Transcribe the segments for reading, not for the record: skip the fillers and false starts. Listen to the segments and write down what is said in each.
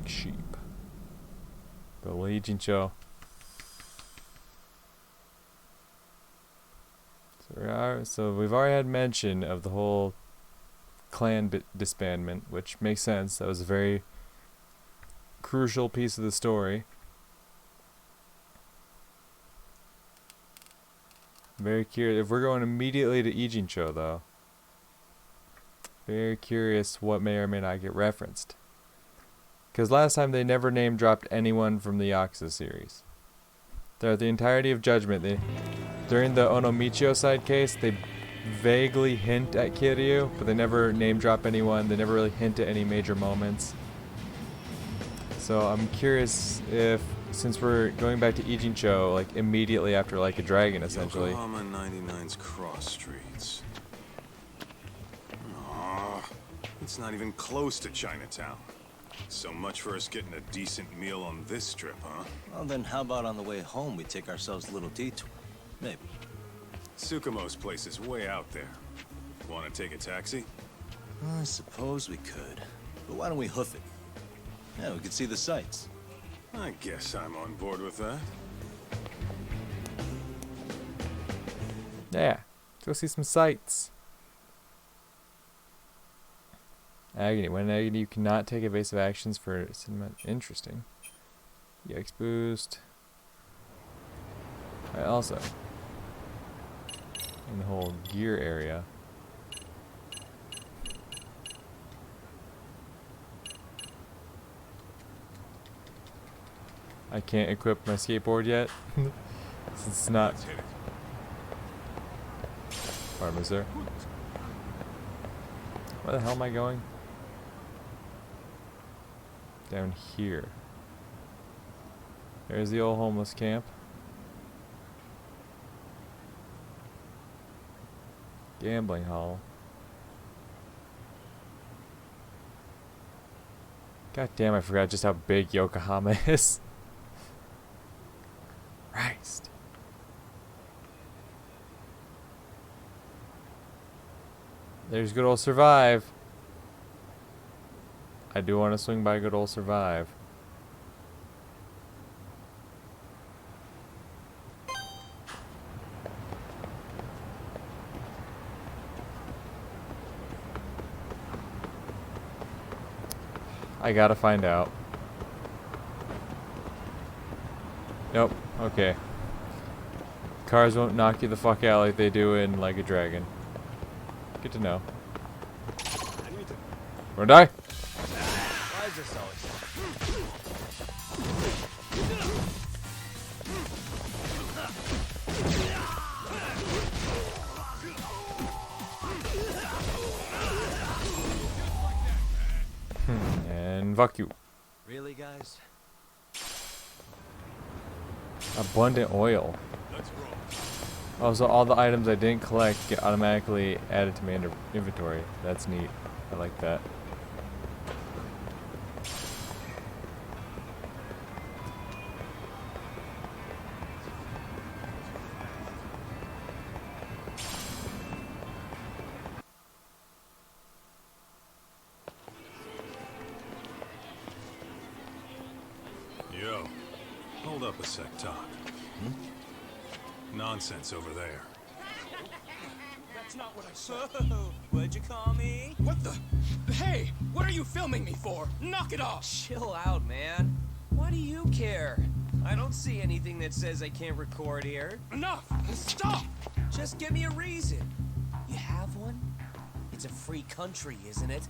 sheep. But Ijincho. So we've already had mention of the whole clan disbandment, which makes sense. That was a very crucial piece of the story. Very curious. If we're going immediately to Ijincho, though, very curious what may or may not get referenced. Because last time they never name dropped anyone from the Yakuza series. Throughout the entirety of Judgment, during the Onomichio side case, they vaguely hint at Kiryu, but they never name drop anyone. They never really hint at any major moments. So I'm curious if, since we're going back to Ijincho, like immediately after Like a Dragon, essentially. Yokohama 99's cross streets. Aww, it's not even close to Chinatown. So much for us getting a decent meal on this trip, huh? Well, then how about on the way home we take ourselves a little detour? Maybe. Tsukumo's place is way out there. Want to take a taxi? I suppose we could. But why don't we hoof it? Yeah, we could see the sights. I guess I'm on board with that. Yeah, go see some sights. Agony. When in agony, you cannot take evasive actions for cinema. Interesting. EX boost. Right, also, in the whole gear area. I can't equip my skateboard yet. Since it's not. Pardon me, sir. Where the hell am I going? Down here. There's the old homeless camp. Gambling hall. God damn, I forgot just how big Yokohama is. Christ. There's good old Survive. I do want to swing by good old Survive. I gotta find out. Nope. Okay. Cars won't knock you the fuck out like they do in Like a Dragon. Good to know. Wanna die? Why is this always? And fuck you. Really, guys? Abundant oil. Oh, so all the items I didn't collect get automatically added to my inventory. That's neat. I like that. Yo, hold up a sec, Todd. Nonsense over there. That's not what I said. What'd you call me? What the? Hey, what are you filming me for? Knock it off! Chill out, man. Why do you care? I don't see anything that says I can't record here. Enough! Stop! Just give me a reason. You have one? It's a free country, isn't it?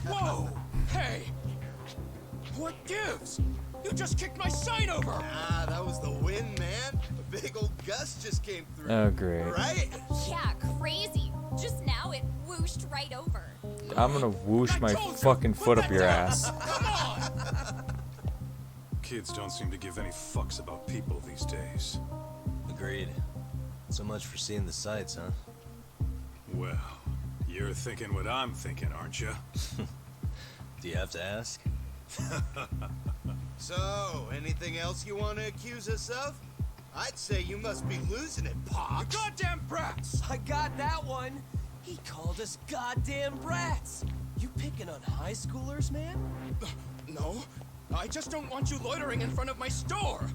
Whoa! Hey! What gives? You just kicked my sign over! Ah, that was the wind, man. A big old gust just came through. Oh, great. Right? Yeah, crazy. Just now it whooshed right over. I'm gonna whoosh my fucking foot up your ass. Come on! Kids don't seem to give any fucks about people these days. Agreed. So much for seeing the sights, huh? Well, you're thinking what I'm thinking, aren't you? Do you have to ask? So, anything else you want to accuse us of? I'd say you must be losing it, Pops. You goddamn brats! I got that one. He called us goddamn brats. You picking on high schoolers, man? No, I just don't want you loitering in front of my store.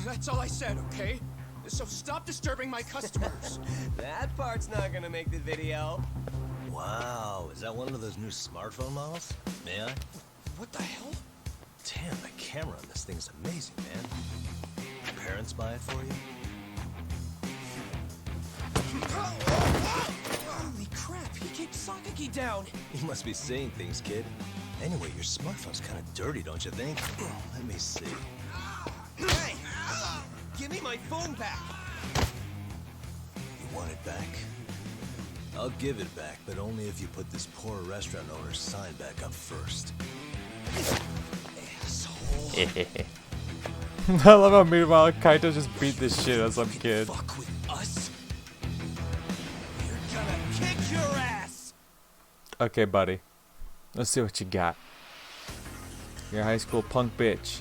That's all I said, okay? So stop disturbing my customers. That part's not gonna make the video. Wow, is that one of those new smartphone models? May I? What the hell? Damn, the camera on this thing's amazing, man. Your parents buy it for you? Holy crap, he kicked Sakaki down. You must be seeing things, kid. Anyway, your smartphone's kind of dirty, don't you think? Let me see. Hey! Give me my phone back! You want it back? I'll give it back, but only if you put this poor restaurant owner's sign back up first. Asshole. I love how meanwhile Kaito just beat the shit out of some kid. Fuck with us. You're gonna kick your ass! Okay, buddy. Let's see what you got. You're a high school punk bitch.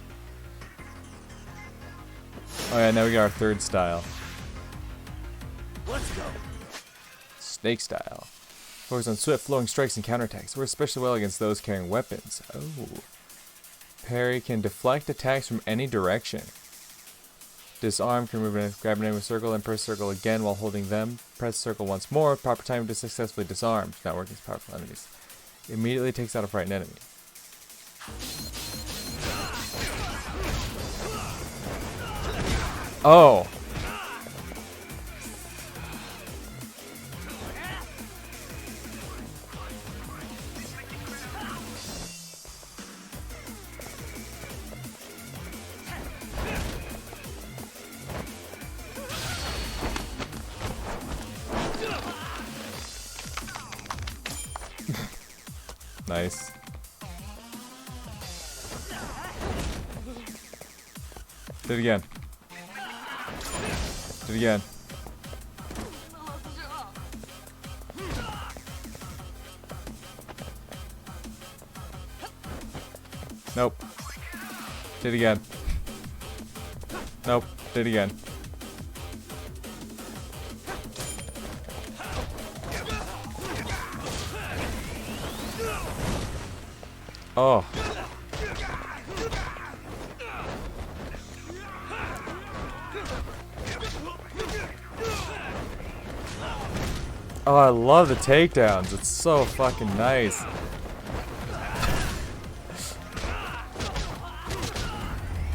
Oh yeah, now we got our third style. Let's go. Snake style. Focus on swift flowing strikes and counterattacks. Works especially well against those carrying weapons. Oh. Parry can deflect attacks from any direction. Disarm can grab an enemy with circle and press circle again while holding them. Press circle once more. Proper time to successfully disarm. Do not work against powerful enemies. Immediately takes out a frightened enemy. Oh. Nice. Do it again. Do it again. Nope. Do it again. Nope. Do it again. Oh. Oh, I love the takedowns. It's so fucking nice.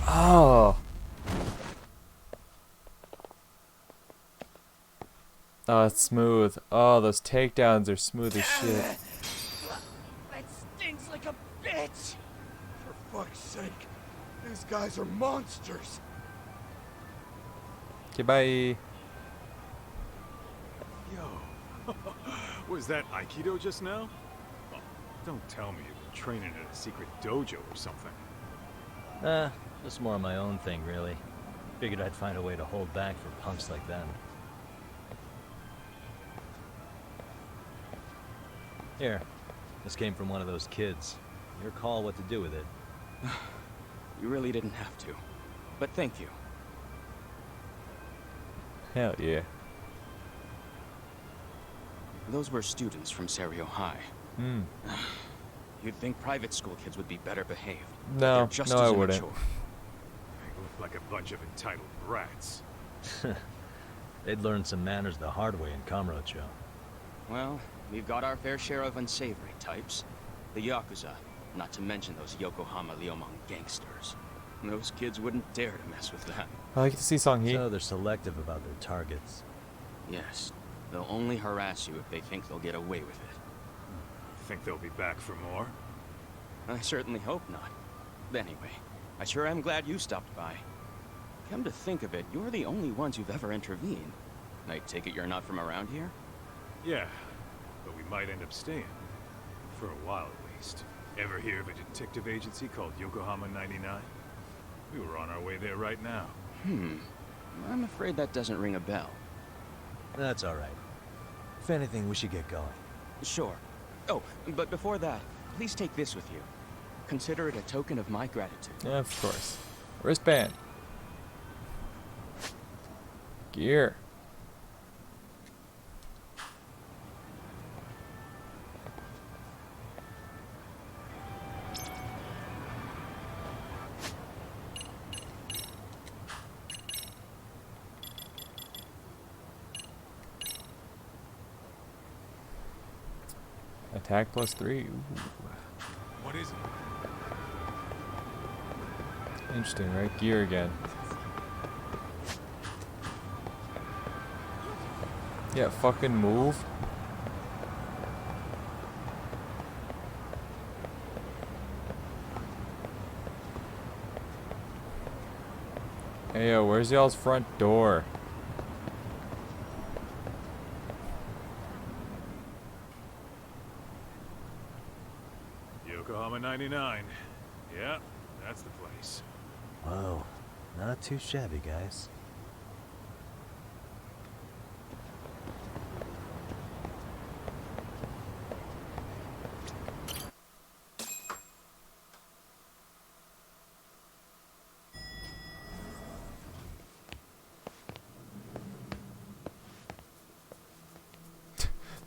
Oh. Oh, it's smooth. Oh, those takedowns are smooth as shit. That stings like a bitch. For fuck's sake, these guys are monsters. Okay, bye. Yo, was that Aikido just now? Oh, don't tell me you've been training at a secret dojo or something. Just more of my own thing, really. Figured I'd find a way to hold back for punks like them. Here, this came from one of those kids. Your call what to do with it. You really didn't have to. But thank you. Hell yeah. Those were students from Serio High. Hmm. You'd think private school kids would be better behaved. No, They're just no, as I wouldn't. immature. They look like a bunch of entitled brats. They'd learn some manners the hard way in Kamurocho. Well, we've got our fair share of unsavory types. The Yakuza, not to mention those Yokohama Liomang gangsters. Those kids wouldn't dare to mess with that. I like to see Song Hee. So they're selective about their targets. Yes, they'll only harass you if they think they'll get away with it. Think they'll be back for more? I certainly hope not. But anyway, I sure am glad you stopped by. Come to think of it, you're the only ones who've ever intervened. I take it you're not from around here? Yeah, but we might end up staying. For a while at least. Ever hear of a detective agency called Yokohama 99? We were on our way there right now. I'm afraid that doesn't ring a bell. That's alright. If anything, we should get going. Sure. Oh, but before that, please take this with you. Consider it a token of my gratitude. Yeah, of course. Wristband. Gear. Attack +3. Ooh. What is it? Interesting, right? Gear again. Yeah, fucking move. Hey, yo, where's y'all's front door? Yokohama 99. Yeah, that's the place. Whoa, not too shabby, guys.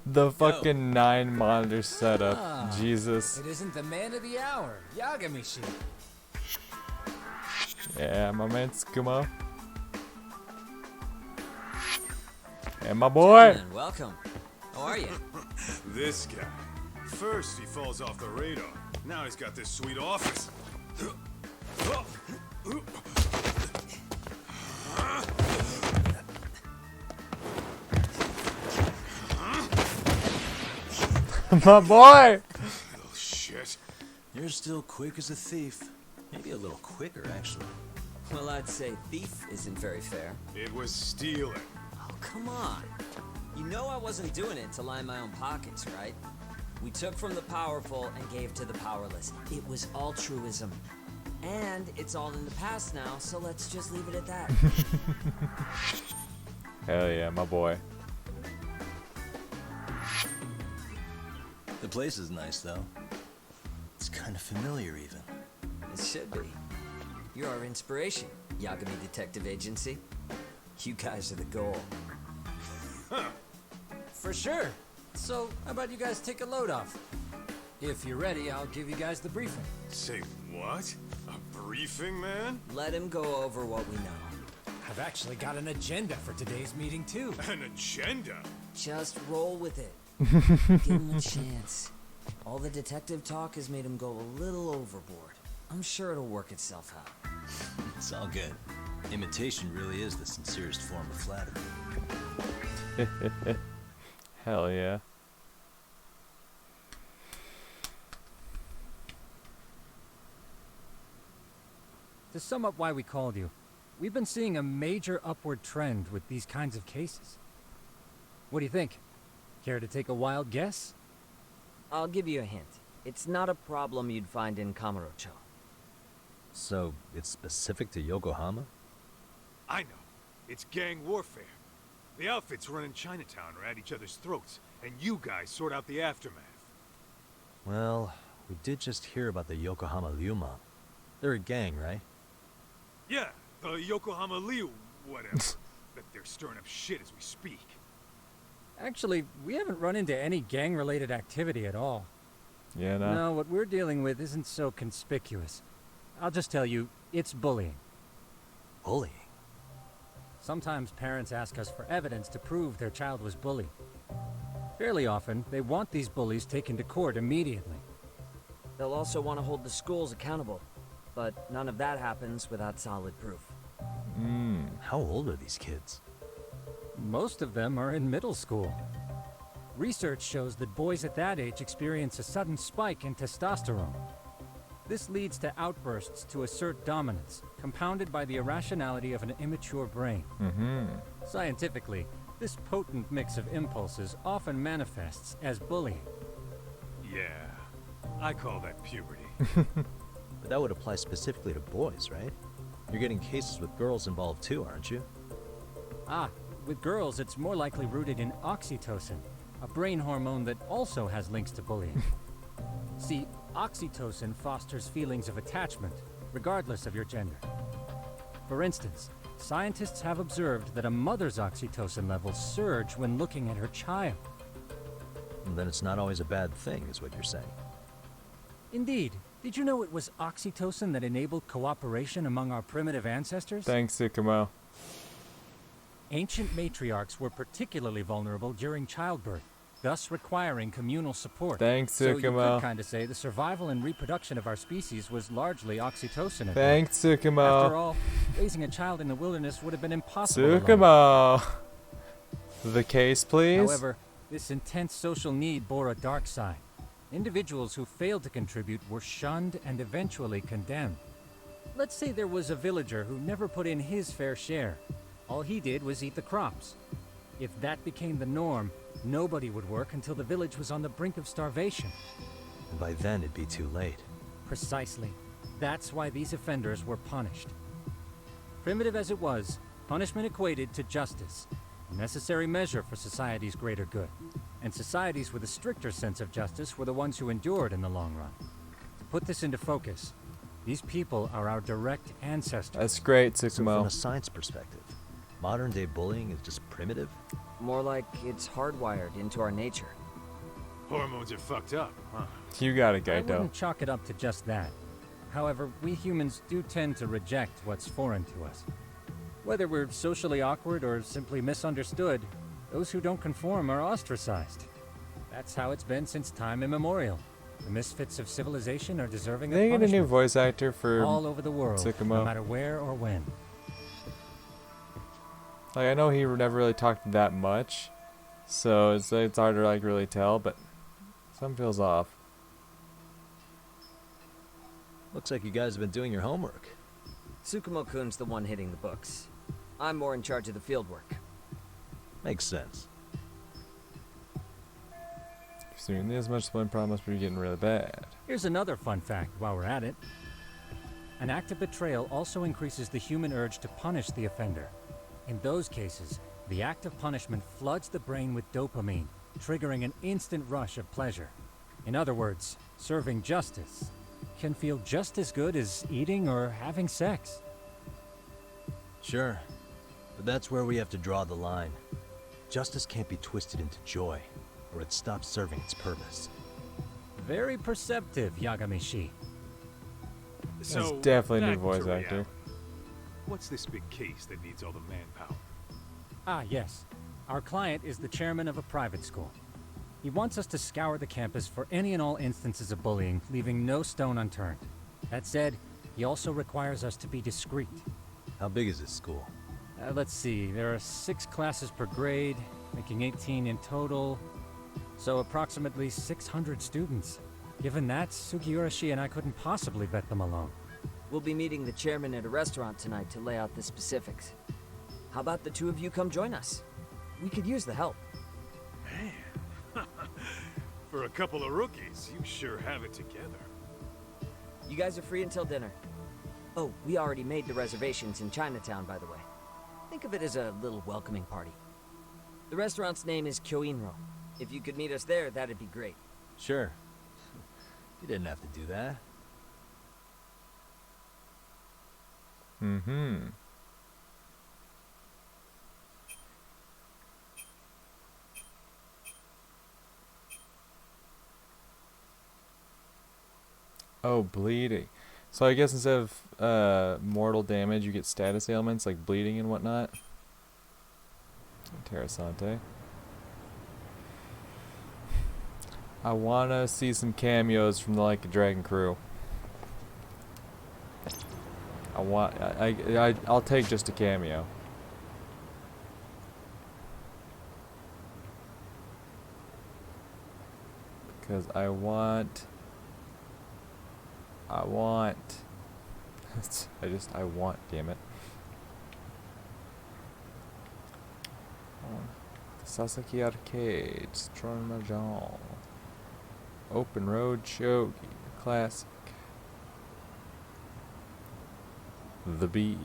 The fucking 9 monitor setup. Ah, Jesus. It isn't the man of the hour, Yagami. Yeah, my man Tsukuma. And my boy. Gentlemen, welcome. How are you? This guy. First he falls off the radar. Now he's got this sweet office. My boy. Little shit. You're still quick as a thief. Maybe a little quicker, actually. Well, I'd say thief isn't very fair. It was stealing. Oh, come on. You know I wasn't doing it to line my own pockets, right? We took from the powerful and gave to the powerless. It was altruism. And it's all in the past now, so let's just leave it at that. Hell yeah, my boy. The place is nice, though. It's kind of familiar, even. It should be. You're our inspiration, Yagami Detective Agency. You guys are the goal. For sure. So, how about you guys take a load off? If you're ready, I'll give you guys the briefing. Say what? A briefing, man? Let him go over what we know. I've actually got an agenda for today's meeting, too. An agenda? Just roll with it. Give him a chance. All the detective talk has made him go a little overboard. I'm sure it'll work itself out. It's all good. Imitation really is the sincerest form of flattery. Hell yeah. To sum up why we called you, we've been seeing a major upward trend with these kinds of cases. What do you think? Care to take a wild guess? I'll give you a hint. It's not a problem you'd find in Kamurocho. So, it's specific to Yokohama? I know. It's gang warfare. The outfits running Chinatown are at each other's throats, and you guys sort out the aftermath. Well, we did just hear about the Yokohama Ryuma. They're a gang, right? Yeah, the Yokohama Liu, whatever. But they're stirring up shit as we speak. Actually, we haven't run into any gang-related activity at all. Yeah, nah. No, what we're dealing with isn't so conspicuous. I'll just tell you, it's bullying. Bullying? Sometimes parents ask us for evidence to prove their child was bullied. Fairly often, they want these bullies taken to court immediately. They'll also want to hold the schools accountable, but none of that happens without solid proof. How old are these kids? Most of them are in middle school. Research shows that boys at that age experience a sudden spike in testosterone. This leads to outbursts to assert dominance, compounded by the irrationality of an immature brain. Scientifically, this potent mix of impulses often manifests as bullying. Yeah, I call that puberty. But that would apply specifically to boys, right? You're getting cases with girls involved too, aren't you? Ah, with girls, it's more likely rooted in oxytocin, a brain hormone that also has links to bullying. See, oxytocin fosters feelings of attachment, regardless of your gender. For instance, scientists have observed that a mother's oxytocin levels surge when looking at her child. And then it's not always a bad thing, is what you're saying. Indeed. Did you know it was oxytocin that enabled cooperation among our primitive ancestors? Thanks, Ikumo. Ancient matriarchs were particularly vulnerable during childbirth, thus requiring communal support. Thanks, So you Tsukumo. could kind of say the survival and reproduction of our species was largely oxytocin. at work. Thanks, Tsukumo. After all, raising a child in the wilderness would have been impossible alone. Tsukumo. The case, please. However, this intense social need bore a dark side. Individuals who failed to contribute were shunned and eventually condemned. Let's say there was a villager who never put in his fair share. All he did was eat the crops. If that became the norm, nobody would work until the village was on the brink of starvation. And by then, it'd be too late. Precisely. That's why these offenders were punished. Primitive as it was, punishment equated to justice, a necessary measure for society's greater good. And societies with a stricter sense of justice were the ones who endured in the long run. To put this into focus, these people are our direct ancestors. That's great, So from Tsukumo. a science perspective, modern-day bullying is just primitive? More like it's hardwired into our nature. Hormones are fucked up, huh? You got it, I Gaito. wouldn't chalk it up to just that. However, we humans do tend to reject what's foreign to us. Whether we're socially awkward or simply misunderstood, those who don't conform are ostracized. That's how it's been since time immemorial. The misfits of civilization are deserving They of get a new punishment. voice actor for All over the world, no Tsukumo. matter where or when. Like, I know he never really talked that much, so it's hard to like really tell, but something feels off. Looks like you guys have been doing your homework. Tsukumo-kun's the one hitting the books. I'm more in charge of the field work. Makes sense. Considering this much splint problem must be getting really bad. Here's another fun fact while we're at it. An act of betrayal also increases the human urge to punish the offender. In those cases, the act of punishment floods the brain with dopamine, triggering an instant rush of pleasure. In other words, serving justice can feel just as good as eating or having sex. Sure, but that's where we have to draw the line. Justice can't be twisted into joy, or it stops serving its purpose. Very perceptive, Yagami-shi. So, definitely a new back voice to actor. reality. What's this big case that needs all the manpower? Ah, yes. Our client is the chairman of a private school. He wants us to scour the campus for any and all instances of bullying, leaving no stone unturned. That said, he also requires us to be discreet. How big is this school? Let's see, there are 6 classes per grade, making 18 in total, so approximately 600 students. Given that, Sugiurashi and I couldn't possibly vet them alone. We'll be meeting the chairman at a restaurant tonight to lay out the specifics. How about the two of you come join us? We could use the help. Man, for a couple of rookies, you sure have it together. You guys are free until dinner. Oh, we already made the reservations in Chinatown, by the way. Think of it as a little welcoming party. The restaurant's name is Kyoinro. If you could meet us there, that'd be great. Sure. You didn't have to do that. Mm-hmm. Oh, bleeding. So I guess instead of mortal damage, you get status ailments like bleeding and whatnot. Interessante. I wanna see some cameos from the Like a Dragon crew. I'll take just a cameo. Because I want. I want, damn it. The Sasaki Arcade, Strong Mahjong. Open Road Shogi, classic. The Bee,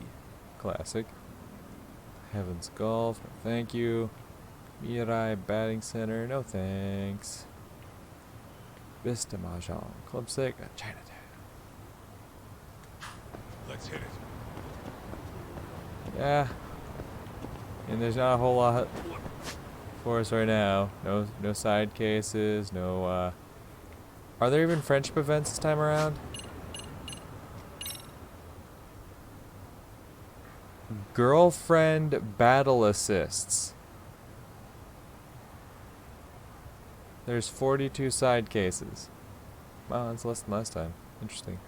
classic. Heaven's Golf, no thank you. Mirai Batting Center, no thanks. Vista Mahjong, Club Sega, Chinatown. Let's hit it. Yeah. And there's not a whole lot for us right now. No side cases, no are there even friendship events this time around? Girlfriend battle assists. There's 42 side cases. Wow, that's less than last time. Interesting.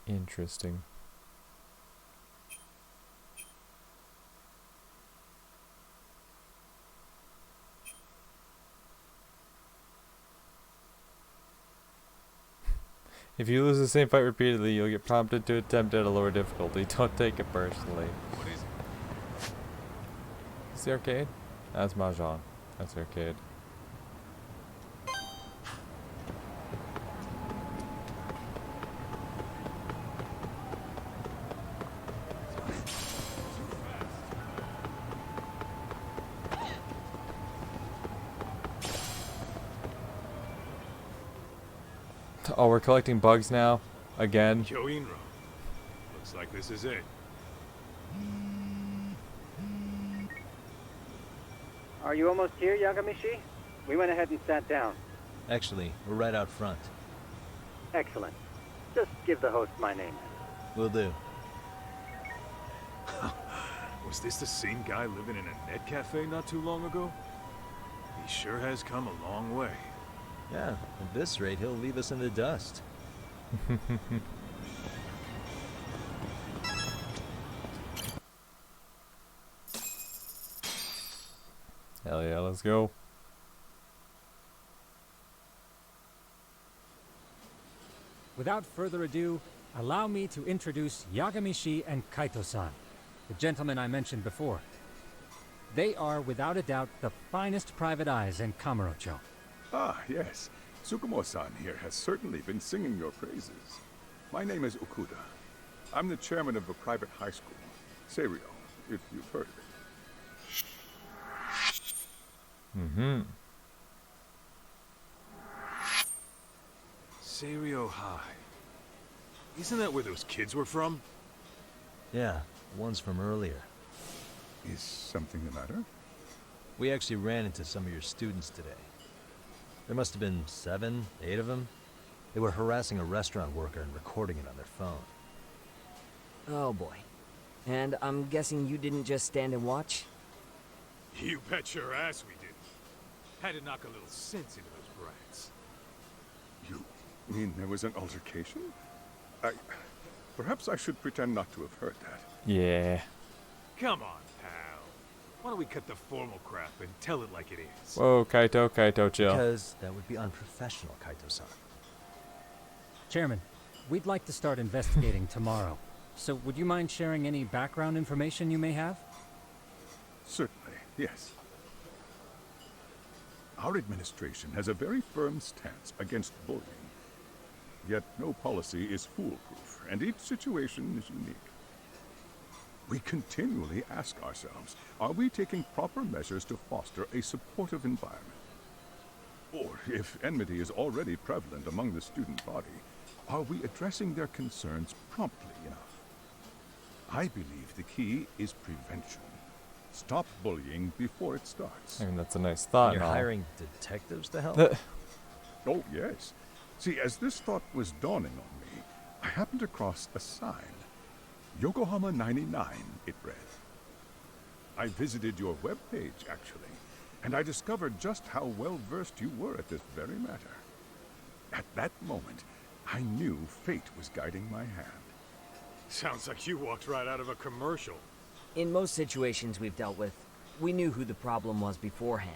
Interesting. If you lose the same fight repeatedly, you'll get prompted to attempt at a lower difficulty. Don't take it personally. What is it? Is the arcade? That's Mahjong. That's arcade. Oh, we're collecting bugs now? Again? Yo Inro. Looks like this is it. Are you almost here, Yagami-shi? We went ahead and sat down. Actually, we're right out front. Excellent. Just give the host my name. Will do. Was this the same guy living in a net cafe not too long ago? He sure has come a long way. Yeah, at this rate, he'll leave us in the dust. Hell yeah, let's go. Without further ado, allow me to introduce Yagami-shi and Kaito-san, the gentlemen I mentioned before. They are, without a doubt, the finest private eyes in Kamurocho. Ah, yes. Tsukumo-san here has certainly been singing your praises. My name is Okuda. I'm the chairman of a private high school, Seiryo, if you've heard of it. Mm-hmm. Seiryo High. Isn't that where those kids were from? Yeah, the ones from earlier. Is something the matter? We actually ran into some of your students today. There must have been 7, 8 of them. They were harassing a restaurant worker and recording it on their phone. Oh boy. And I'm guessing you didn't just stand and watch? You bet your ass we didn't. Had to knock a little sense into those brats. You mean there was an altercation? Perhaps I should pretend not to have heard that. Yeah. Come on, pal. Why don't we cut the formal crap and tell it like it is? Whoa, Kaito, chill. Because that would be unprofessional, Kaito-san. Chairman, we'd like to start investigating tomorrow. So would you mind sharing any background information you may have? Certainly, yes. Our administration has a very firm stance against bullying. Yet no policy is foolproof, and each situation is unique. We continually ask ourselves, are we taking proper measures to foster a supportive environment? Or, if enmity is already prevalent among the student body, are we addressing their concerns promptly enough? I believe the key is prevention. Stop bullying before it starts. I mean, that's a nice thought. You're and all. hiring detectives to help? Oh, yes. See, as this thought was dawning on me, I happened across a sign. Yokohama 99, it read. I visited your webpage, actually, and I discovered just how well-versed you were at this very matter. At that moment, I knew fate was guiding my hand. Sounds like you walked right out of a commercial. In most situations we've dealt with, we knew who the problem was beforehand.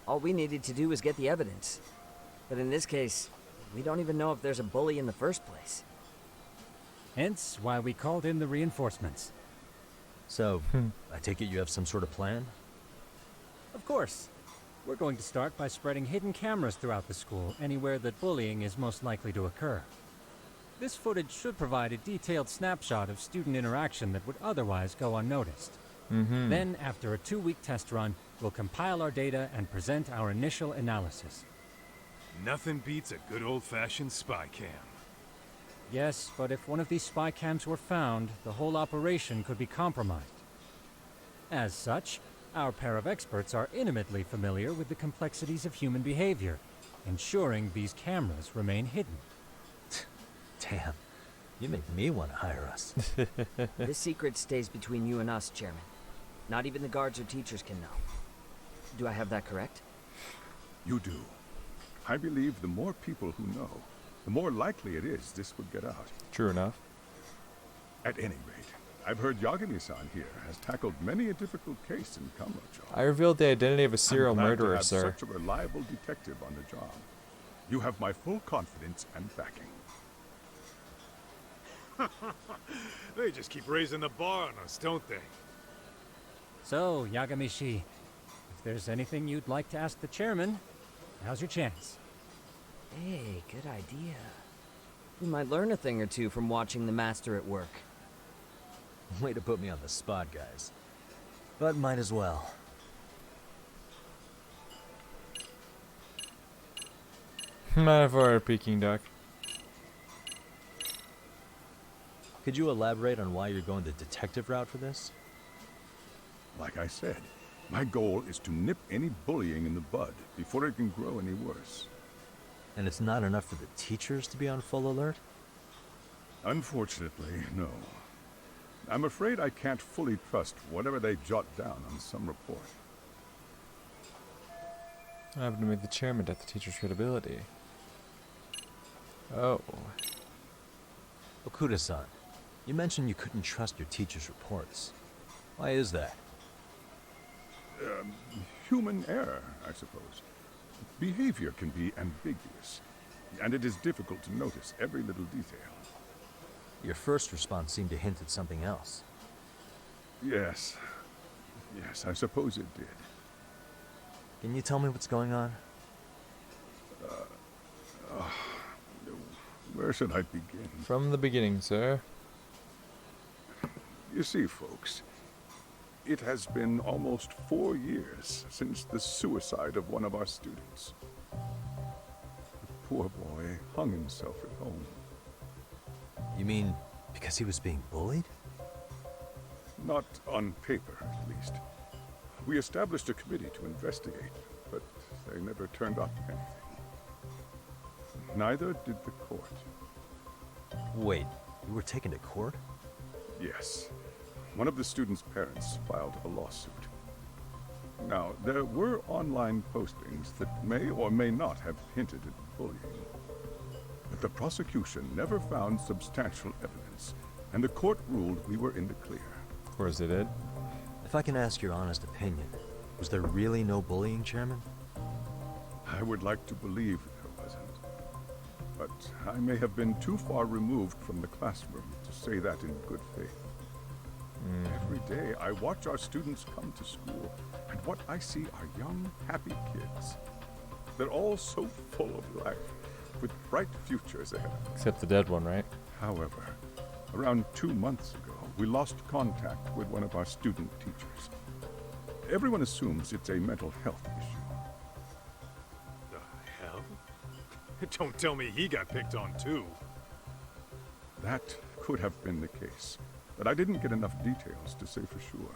All we needed to do was get the evidence. But in this case, we don't even know if there's a bully in the first place. Hence why we called in the reinforcements. So, I take it you have some sort of plan? Of course. We're going to start by spreading hidden cameras throughout the school, anywhere that bullying is most likely to occur. This footage should provide a detailed snapshot of student interaction that would otherwise go unnoticed. Then, after a 2-week test run, we'll compile our data and present our initial analysis. Nothing beats a good old-fashioned spy cam. Yes, but if one of these spy cams were found, the whole operation could be compromised. As such, our pair of experts are intimately familiar with the complexities of human behavior, ensuring these cameras remain hidden. Damn, you make me want to hire us. This secret stays between you and us, Chairman. Not even the guards or teachers can know. Do I have that correct? You do. I believe the more people who know, the more likely it is this would get out. True enough. At any rate, I've heard Yagami-san here has tackled many a difficult case in Kamurocho. I revealed the identity of a serial I'm glad murderer, to have sir. such a reliable detective on the job. You have my full confidence and backing. They just keep raising the bar on us, don't they? So, Yagami-shi, if there's anything you'd like to ask the chairman, now's your chance. Hey, good idea. We might learn a thing or two from watching the master at work. Way to put me on the spot, guys. But might as well. Metaphor of Peking duck. Could you elaborate on why you're going the detective route for this? Like I said, my goal is to nip any bullying in the bud before it can grow any worse. And it's not enough for the teachers to be on full alert? Unfortunately, no. I'm afraid I can't fully trust whatever they jot down on some report. I happen to make the chairman doubt the teacher's credibility. Oh. Okuda-san, you mentioned you couldn't trust your teacher's reports. Why is that? Human error, I suppose. Behavior can be ambiguous, and it is difficult to notice every little detail. Your first response seemed to hint at something else. Yes. Yes, I suppose it did. Can you tell me what's going on? Where should I begin? From the beginning, sir. You see, folks, it has been almost 4 years since the suicide of one of our students. The poor boy hung himself at home. You mean because he was being bullied? Not on paper, at least. We established a committee to investigate, but they never turned up anything. Neither did the court. Wait, you were taken to court? Yes. One of the students' parents filed a lawsuit. Now, there were online postings that may or may not have hinted at bullying. But the prosecution never found substantial evidence, and the court ruled we were in the clear. Of course it did. If I can ask your honest opinion, was there really no bullying, Chairman? I would like to believe there wasn't. But I may have been too far removed from the classroom to say that in good faith. Every day I watch our students come to school, and what I see are young, happy kids. They're all so full of life, with bright futures ahead of them. Except the dead one, right? However, around 2 months ago, we lost contact with one of our student teachers. Everyone assumes it's a mental health issue. The hell? Don't tell me he got picked on too. That could have been the case, but I didn't get enough details to say for sure.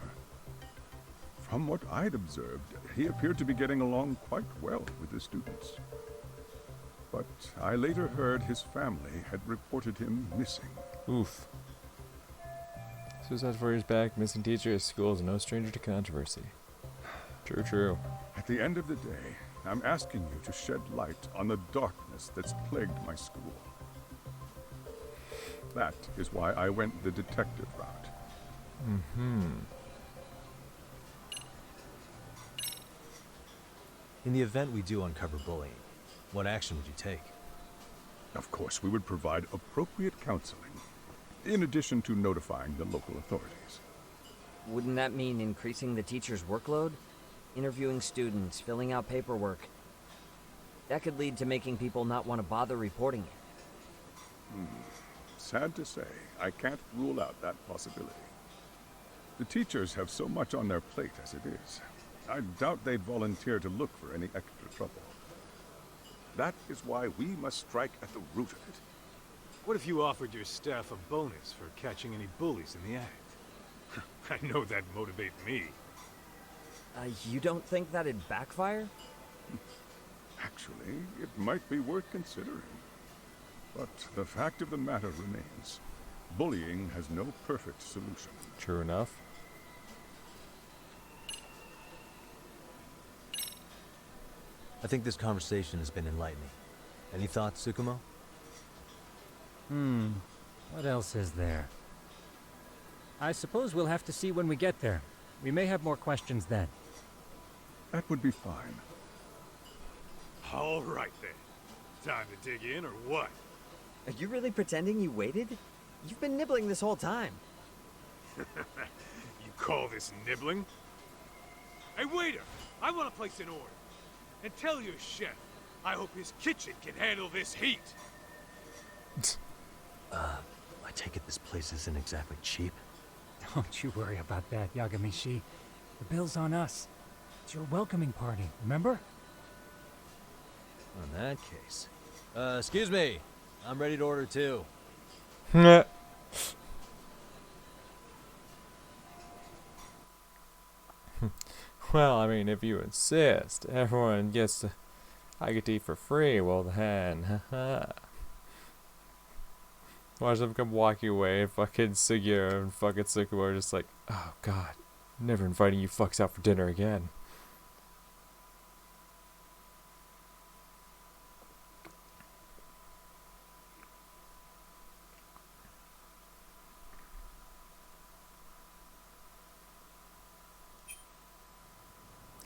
From what I'd observed, he appeared to be getting along quite well with the students. But I later heard his family had reported him missing. Oof. Suicide 4 years back, missing teacher at school is no stranger to controversy. True, true. At the end of the day, I'm asking you to shed light on the darkness that's plagued my school. That is why I went the detective route. In the event we do uncover bullying, what action would you take? Of course, we would provide appropriate counseling, in addition to notifying the local authorities. Wouldn't that mean increasing the teacher's workload? Interviewing students, filling out paperwork. That could lead to making people not want to bother reporting it. Sad to say, I can't rule out that possibility. The teachers have so much on their plate as it is. I doubt they'd volunteer to look for any extra trouble. That is why we must strike at the root of it. What if you offered your staff a bonus for catching any bullies in the act? I know that'd motivate me. You don't think that'd backfire? Actually, it might be worth considering. But the fact of the matter remains. Bullying has no perfect solution. True enough. I think this conversation has been enlightening. Any thoughts, Tsukumo? What else is there? I suppose we'll have to see when we get there. We may have more questions then. That would be fine. All right then. Time to dig in or what? Are you really pretending you waited? You've been nibbling this whole time. You call this nibbling? Hey waiter, I want to place an order. And tell your chef, I hope his kitchen can handle this heat. I take it this place isn't exactly cheap. Don't you worry about that, Yagami-shi. The bill's on us. It's your welcoming party, remember? In that case. Excuse me. I'm ready to order too. Well, I mean, if you insist, everyone gets to... I get to eat for free, well then, haha. Watch them come walking away, and fucking Sugiura and fucking Tsukumo are just like, oh god, I'm never inviting you fucks out for dinner again.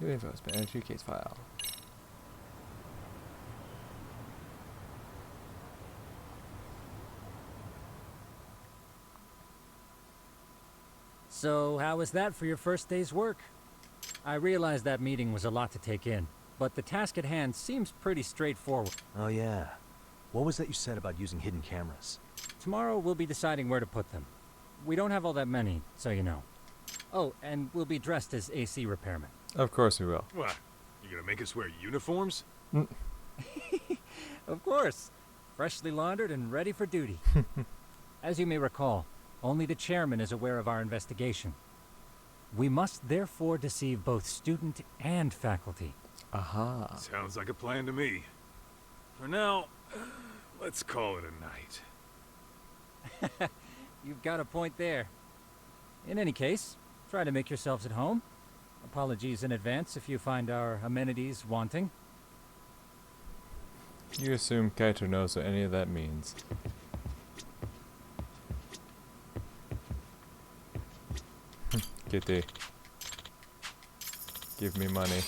New info has been added to your case file. So, how was that for your first day's work? I realize that meeting was a lot to take in, but the task at hand seems pretty straightforward. Oh yeah. What was that you said about using hidden cameras? Tomorrow we'll be deciding where to put them. We don't have all that many, so you know. Oh, and we'll be dressed as AC repairmen. Of course we will. What? You gonna make us wear uniforms? Of course. Freshly laundered and ready for duty. As you may recall, only the chairman is aware of our investigation. We must therefore deceive both student and faculty. Aha. Sounds like a plan to me. For now, let's call it a night. You've got a point there. In any case, try to make yourselves at home. Apologies in advance if you find our amenities wanting. You assume Kaito knows what any of that means. Kitty. Give me money.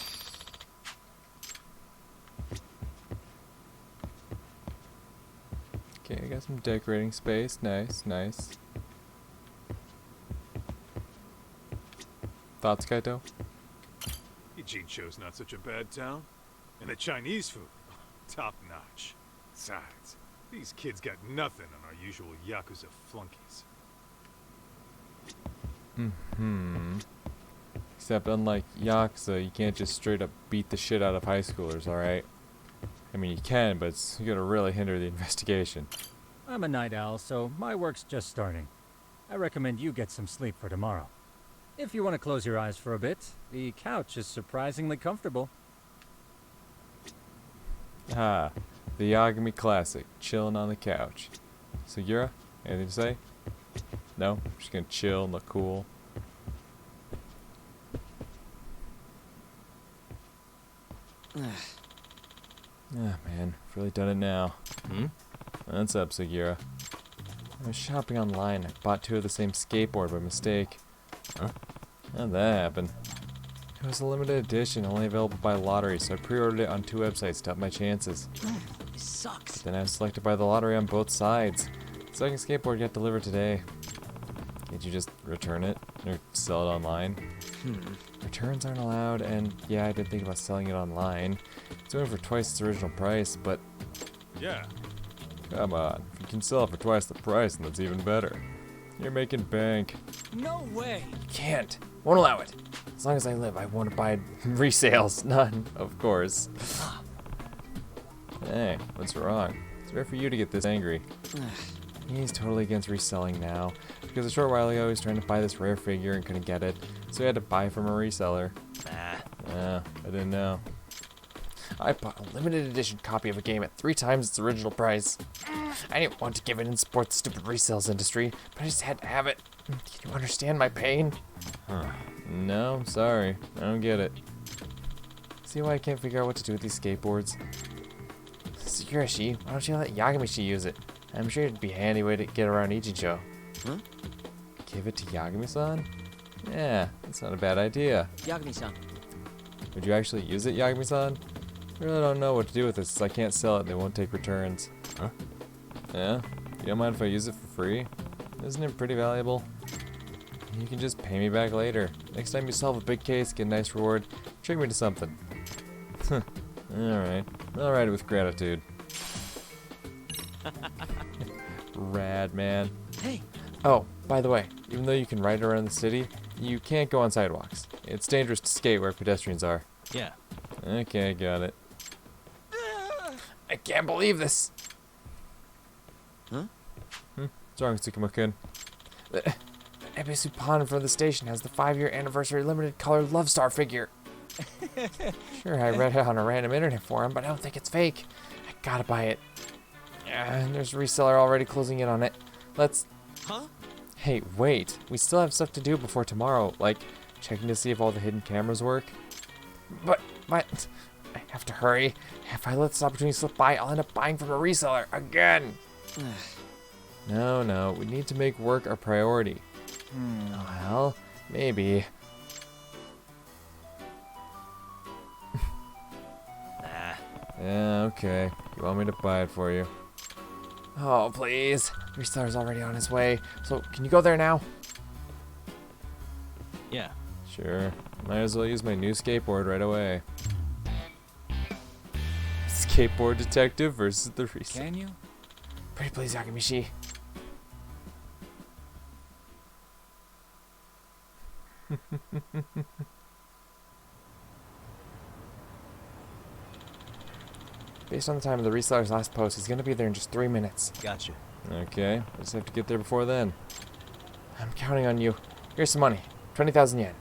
Okay, I got some decorating space. Nice, nice. Thoughts, Kaito? Ijincho's not such a bad town. And the Chinese food, top notch. Besides, these kids got nothing on our usual Yakuza flunkies. Except unlike Yakuza, you can't just straight up beat the shit out of high schoolers, alright? I mean, you can, but it's gonna really hinder the investigation. I'm a night owl, so my work's just starting. I recommend you get some sleep for tomorrow. If you want to close your eyes for a bit, the couch is surprisingly comfortable. Ah, the Yagami classic, chilling on the couch. Sugiura, anything to say? No? Just gonna chill and look cool. Ah, man, I've really done it now. What's up, Sugiura? I was shopping online. I bought 2 of the same skateboard by mistake. Huh? How'd that happen? It was a limited edition, only available by lottery, so I pre-ordered it on 2 websites to up my chances. This sucks. But then I was selected by the lottery on both sides. The second skateboard got delivered today. Can't you just return it? Or sell it online? Returns aren't allowed, and yeah, I did think about selling it online. It's going for twice its original price, but... Yeah. Come on, if you can sell it for twice the price, then that's even better. You're making bank. No way! Can't. Won't allow it. As long as I live, I want to buy resales. None, of course. Hey, what's wrong? It's rare for you to get this angry. He's totally against reselling now, because a short while ago he was trying to buy this rare figure and couldn't get it, so he had to buy from a reseller. I didn't know. I bought a limited edition copy of a game at 3 times its original price. I didn't want to give it and support the stupid resales industry, but I just had to have it. Can you understand my pain? No, I'm sorry. I don't get it. See why I can't figure out what to do with these skateboards? Sakura-shi, why don't you let Yagami-shi use it? I'm sure it'd be a handy way to get around Ichijo. Give it to Yagami-san? Yeah, that's not a bad idea. Yagami-san. Would you actually use it, Yagami-san? I really don't know what to do with this, since I can't sell it and they won't take returns. Yeah? You don't mind if I use it for free? Isn't it pretty valuable? You can just pay me back later. Next time you solve a big case, get a nice reward, treat me to something. Alright. I'll write it with gratitude. Rad, man. Hey! Oh, by the way, even though you can ride around the city, you can't go on sidewalks. It's dangerous to skate where pedestrians are. Yeah. Okay, got it. I can't believe this! What's wrong, Tsukumo-kun? The Ebisu Pond from the station has the 5-year anniversary limited color Love Star figure. Sure, I read it on a random internet forum, but I don't think it's fake. I gotta buy it. There's a reseller already closing in on it. Let's... Hey, wait. We still have stuff to do before tomorrow, like checking to see if all the hidden cameras work. But, I have to hurry. If I let this opportunity slip by, I'll end up buying from a reseller again. No, we need to make work our priority. Well, maybe. Yeah, okay. You want me to buy it for you? Oh, please. The reseller's already on his way. So, can you go there now? Yeah. Sure. Might as well use my new skateboard right away. Skateboard detective versus the reseller. Can you? Pretty please, Yagami-shi. Based on the time of the reseller's last post, he's gonna be there in just 3 minutes. Gotcha. Okay, I just have to get there before then. I'm counting on you. Here's some money. 20,000 yen.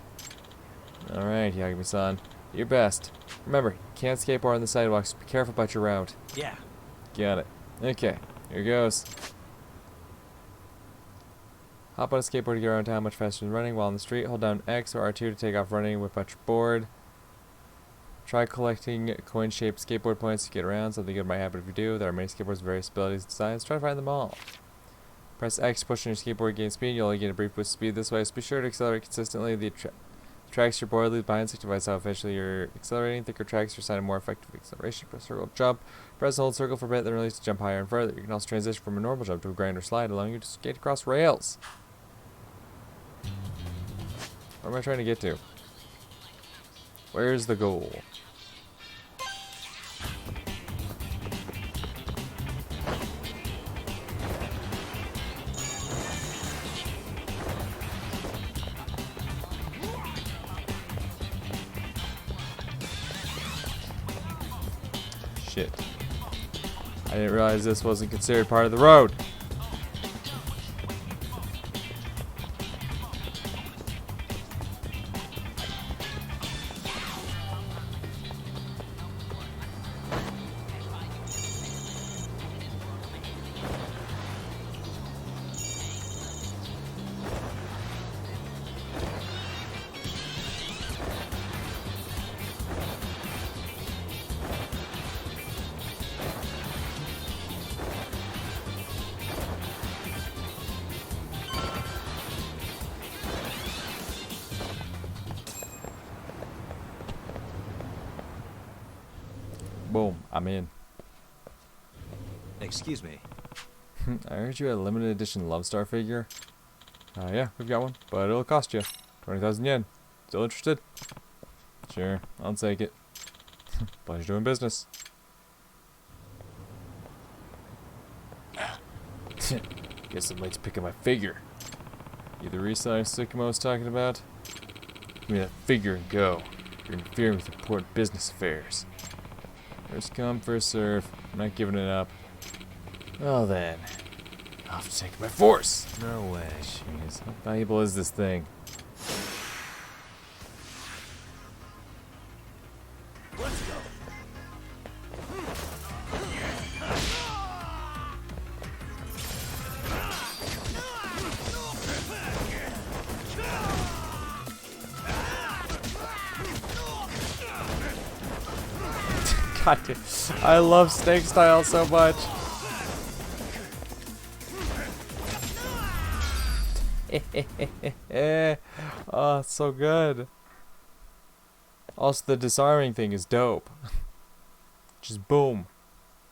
Alright, Yagami-san. Do your best. Remember, you can't skateboard on the sidewalks, so be careful about your route. Yeah. Got it. Okay, here goes. Hop on a skateboard to get around town much faster than running. While on the street, hold down X or R2 to take off running, whip out your board. Try collecting coin-shaped skateboard points to get around. Something good might happen if you do. There are many skateboards of various abilities and designs. Try to find them all. Press X to push on your skateboard, gain speed. You'll only gain a brief boost of speed this way, so be sure to accelerate consistently. The tracks your board leaves behind signifies how eventually you're accelerating. Thicker tracks are a sign of more effective acceleration. Press circle jump. Press and hold circle for a bit, then release to jump higher and further. You can also transition from a normal jump to a grind or slide, allowing you to skate across rails. Where am I trying to get to? Where's the goal? Shit. I didn't realize this wasn't considered part of the road. Boom, I'm in. Excuse me. I heard you had a limited edition Love Star figure. Yeah, we've got one, but it'll cost you 20,000 yen. Still interested? Sure, I'll take it. Pleasure doing business. Guess I'm late to pick up my figure. You the reseller Tsukumo was talking about? Give me that figure and go. You're interfering with important business affairs. First come, first serve. I'm not giving it up. Well then. I'll have to take it by force. No way. Jeez, how valuable is this thing? Let's go. God, dude, I love snake style so much. Oh, it's so good. Also, the disarming thing is dope. Just boom.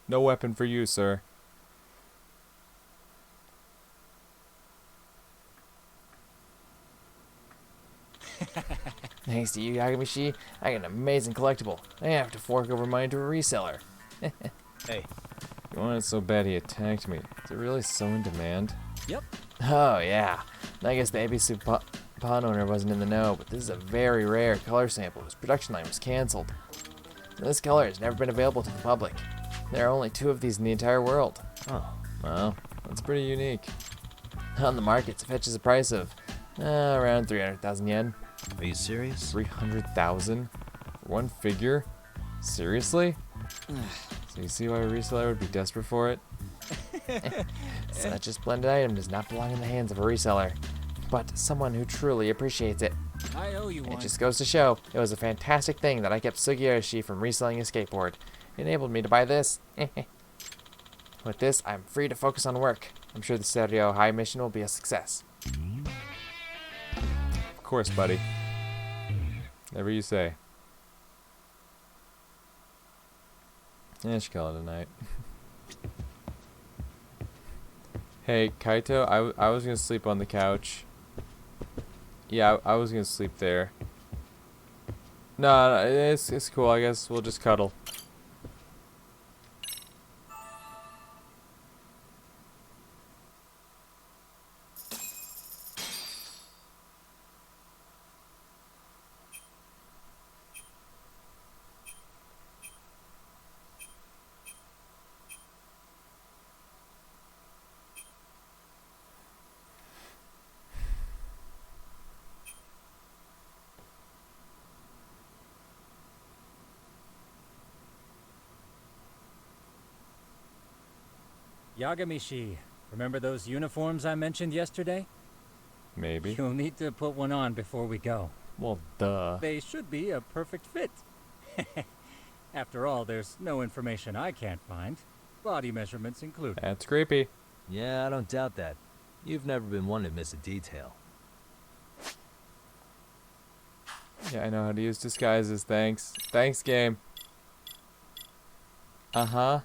No weapon for you, sir. Thanks to you, Yagami, I got an amazing collectible. I have to fork over mine to a reseller. Hey. You wanted it so bad he attacked me. Is it really so in demand? Yep. Oh, yeah. I guess the ABC pawn owner wasn't in the know, but this is a very rare color sample whose production line was cancelled. This color has never been available to the public. There are only 2 of these in the entire world. Oh. Well, that's pretty unique. On the market, it fetches a price of around 300,000 yen. Are you serious? 300,000 for one figure? Seriously? So you see why a reseller would be desperate for it? Such a splendid item does not belong in the hands of a reseller, but someone who truly appreciates it. I owe you It one. just goes to show it was a fantastic thing that I kept Sugiyoshi from reselling his skateboard. It enabled me to buy this. With this, I'm free to focus on work. I'm sure the Serio High mission will be a success. Of course, buddy. Whatever you say. Yeah, I should call it a night. Hey, Kaito, I was gonna sleep on the couch. Yeah, I was gonna sleep there. No, it's cool. I guess we'll just cuddle. Yagami, remember those uniforms I mentioned yesterday? Maybe. You'll need to put one on before we go. Well, duh. They should be a perfect fit. After all, there's no information I can't find. Body measurements included. That's creepy. Yeah, I don't doubt that. You've never been one to miss a detail. Yeah, I know how to use disguises. Thanks. Thanks, game. Uh-huh.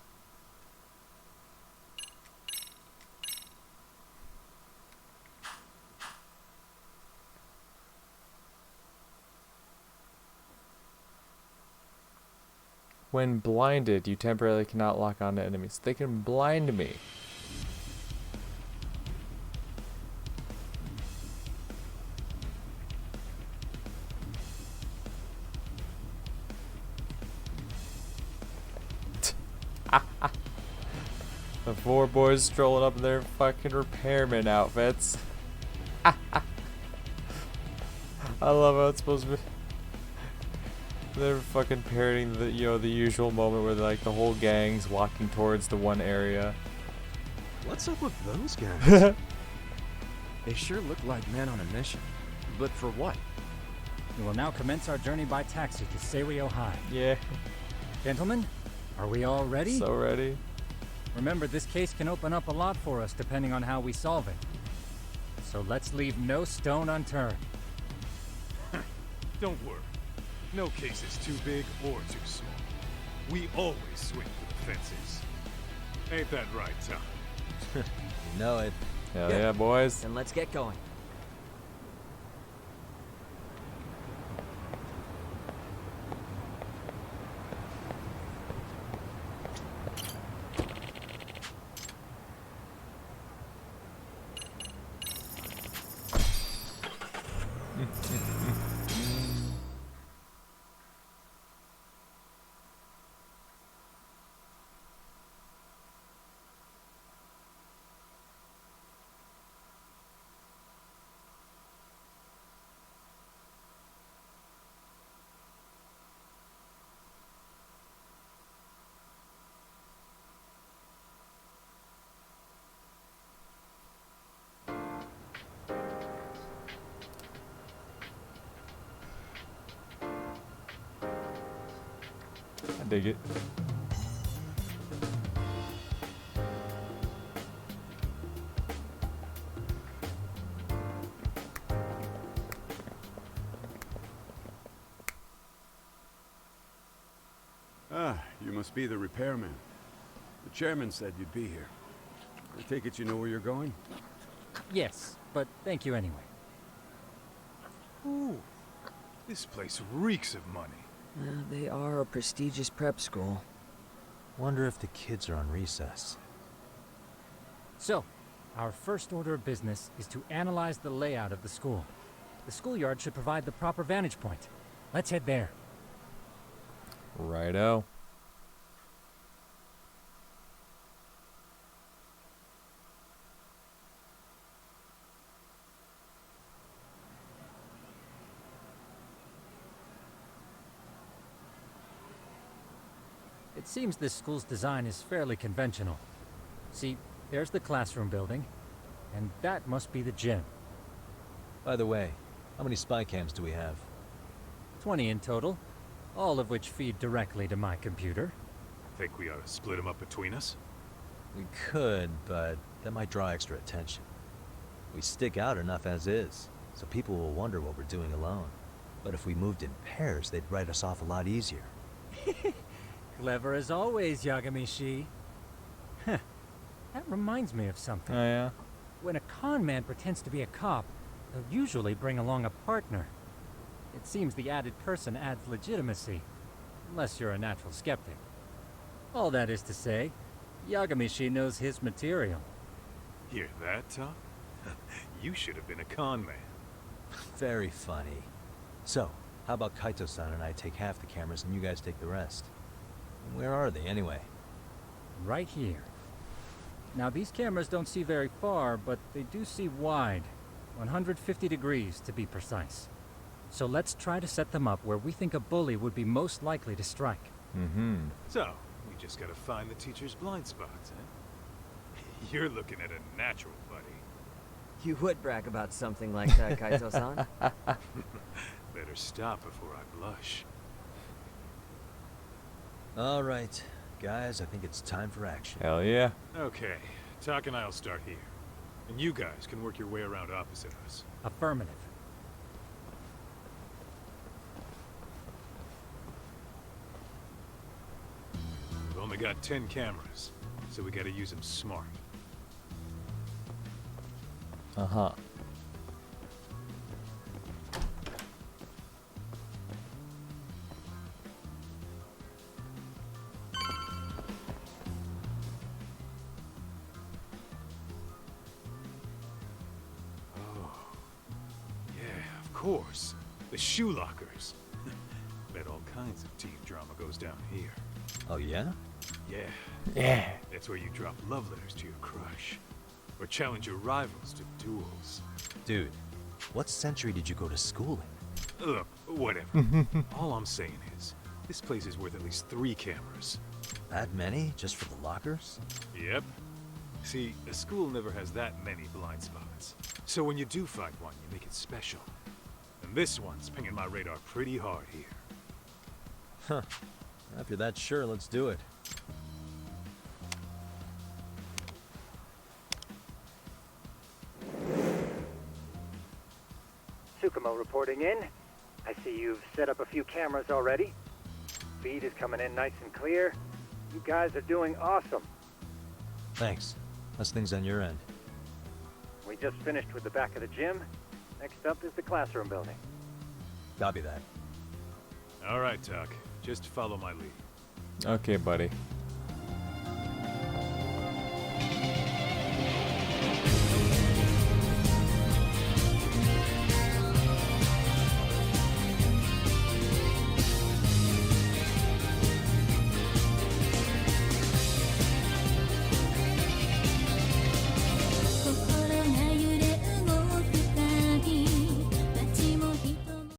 When blinded, you temporarily cannot lock onto enemies. They can blind me. The 4 boys strolling up in their fucking repairman outfits. I love how it's supposed to be. They're fucking parroting the, you know, the usual moment where like the whole gang's walking towards the one area. What's up with those guys? They sure look like men on a mission. But for what? We will now commence our journey by taxi to Serio High. Yeah. Gentlemen, are we all ready? So ready. Remember, this case can open up a lot for us depending on how we solve it. So let's leave no stone unturned. Don't worry. No case is too big or too small. We always swing for the fences. Ain't that right, Tom? You know it. Hell yeah, boys. Then let's get going. Dig it. Ah, you must be the repairman. The chairman said you'd be here. I take it you know where you're going? Yes, but thank you anyway. Ooh, this place reeks of money. They are a prestigious prep school. Wonder if the kids are on recess. So, our first order of business is to analyze the layout of the school. The schoolyard should provide the proper vantage point. Let's head there. Righto. It seems this school's design is fairly conventional. See, there's the classroom building, and that must be the gym. By the way, how many spy cams do we have? 20 in total, all of which feed directly to my computer. Think we ought to split them up between us? We could, but that might draw extra attention. We stick out enough as is, so people will wonder what we're doing alone. But if we moved in pairs, they'd write us off a lot easier. Clever as always, Yagami. That reminds me of something. Oh, yeah? When a con man pretends to be a cop, they'll usually bring along a partner. It seems the added person adds legitimacy, unless you're a natural skeptic. All that is to say, Yagami knows his material. Hear that, Tom? You should have been a con man. Very funny. So, how about Kaito-san and I take half the cameras and you guys take the rest? And where are they, anyway? Right here. Now, these cameras don't see very far, but they do see wide. 150 degrees, to be precise. So let's try to set them up where we think a bully would be most likely to strike. Mm-hmm. So, we just gotta find the teacher's blind spots, eh? You're looking at a natural, buddy. You would brag about something like that, Kaito-san. Better stop before I blush. All right, guys, I think it's time for action. Hell yeah. Okay, Tak and I'll start here. And you guys can work your way around opposite us. Affirmative. We've only got 10 cameras, so we gotta use them smart. Uh-huh. Of course. The shoe lockers. Bet all kinds of teen drama goes down here. Oh, yeah? Yeah. Yeah. That's where you drop love letters to your crush. Or challenge your rivals to duels. Dude, what century did you go to school in? Look, whatever. All I'm saying is, this place is worth at least 3 cameras. That many? Just for the lockers? Yep. See, a school never has that many blind spots. So when you do find one, you make it special. And this one's pinging my radar pretty hard here. Huh. If you're that sure, let's do it. Tsukumo reporting in. I see you've set up a few cameras already. Feed is coming in nice and clear. You guys are doing awesome. Thanks. How's things on your end? We just finished with the back of the gym. Next up is the classroom building. Copy that. All right, Tak. Just follow my lead. Okay, buddy.